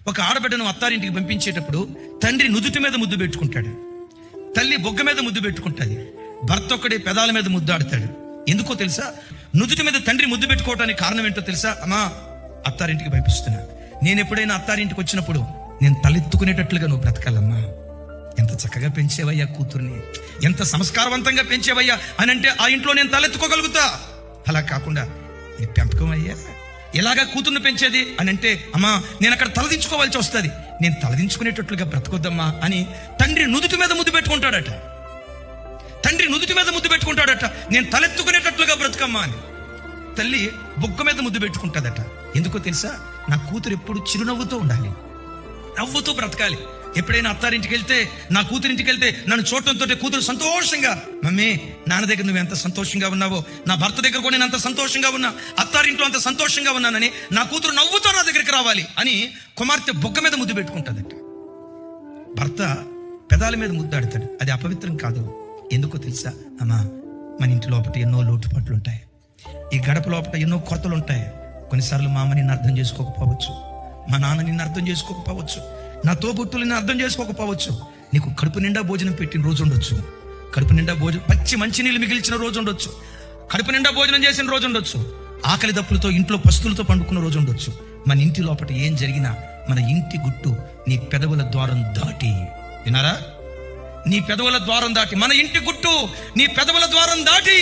ఒక ఆడబిడ్డను అత్తారింటికి పంపించేటప్పుడు తండ్రి నుదుటి మీద ముద్దు పెట్టుకుంటాడు, తల్లి బొగ్గ మీద ముద్దు పెట్టుకుంటుంది, భర్త ఒక్కడే పెదాల మీద ముద్దాడుతాడు. ఎందుకో తెలుసా? నుదుటి మీద తండ్రి ముద్దు పెట్టుకోవడానికి కారణం ఏంటో తెలుసా? అమ్మా, అత్తారింటికి పంపిస్తున్నా, నేను ఎప్పుడైనా అత్తారింటికి వచ్చినప్పుడు నేను తలెత్తుకునేటట్లుగా నువ్వు బ్రతకాలమ్మా. ఎంత చక్కగా పెంచేవయ్యా కూతుర్ని, ఎంత సంస్కారవంతంగా పెంచేవయ్యా అని అంటే ఆ ఇంట్లో నేను తలెత్తుకోగలుగుతా. అలా కాకుండా ఇది పెంపకం అయ్యా, ఎలాగా కూతుర్ని పెంచేది అని అంటే, అమ్మా నేను అక్కడ తలదించుకోవాల్సి వస్తుంది, నేను తలదించుకునేటట్లుగా బ్రతకొద్దమ్మా అని తండ్రి నుదుటి మీద ముద్దు పెట్టుకుంటాడట. తండ్రి నుదుటి మీద ముద్దు పెట్టుకుంటాడట, నేను తలెత్తుకునేటట్లుగా బ్రతకమ్మా అని. తల్లి బొగ్గ మీద ముద్దు పెట్టుకుంటాదట. ఎందుకో తెలుసా? నా కూతురు ఎప్పుడు చిరునవ్వుతో ఉండాలి, నవ్వుతూ బ్రతకాలి. ఎప్పుడైనా అత్తారింటికి వెళ్తే, నా కూతురింటికి వెళ్తే నన్ను చూడటంతో కూతురు సంతోషంగా, మమ్మీ నాన్న దగ్గర నువ్వు ఎంత సంతోషంగా ఉన్నావో, నా భర్త దగ్గర కూడా నేను అంత సంతోషంగా ఉన్నా, అత్తారింట్లో అంత సంతోషంగా ఉన్నానని నా కూతురు నవ్వుతో నా దగ్గరికి రావాలి అని కుమార్తె బొగ్గ మీద ముద్దు పెట్టుకుంటుందట. భర్త పెదాల మీద ముద్దాడుతాడు, అది అపవిత్రం కాదు. ఎందుకో తెలుసా? అమ్మా మన ఇంటి లోపల ఎన్నో లోటుపాట్లు ఉంటాయి, ఈ గడప లోపల ఎన్నో కొరతలు ఉంటాయి. కొన్నిసార్లు మా అమ్మ నిన్ను అర్థం చేసుకోకపోవచ్చు, మా నాన్న నిన్ను అర్థం చేసుకోకపోవచ్చు, నా తోబుట్టులు నిన్ను అర్థం చేసుకోకపోవచ్చు. నీకు కడుపు నిండా భోజనం పెట్టిన రోజు ఉండొచ్చు, కడుపు నిండా భోజనం పచ్చి మంచినీళ్ళు మిగిల్చిన రోజు ఉండొచ్చు, కడుపు నిండా భోజనం చేసిన రోజు ఉండొచ్చు, ఆకలి దప్పులతో ఇంట్లో పస్తులతో పండుకున్న రోజు ఉండొచ్చు. మన ఇంటి లోపల ఏం జరిగినా మన ఇంటి గుట్టు నీ పెదవుల ద్వారం దాటి, వినారా, నీ పెదవుల ద్వారం దాటి, మన ఇంటి గుట్టు నీ పెదవుల ద్వారం దాటి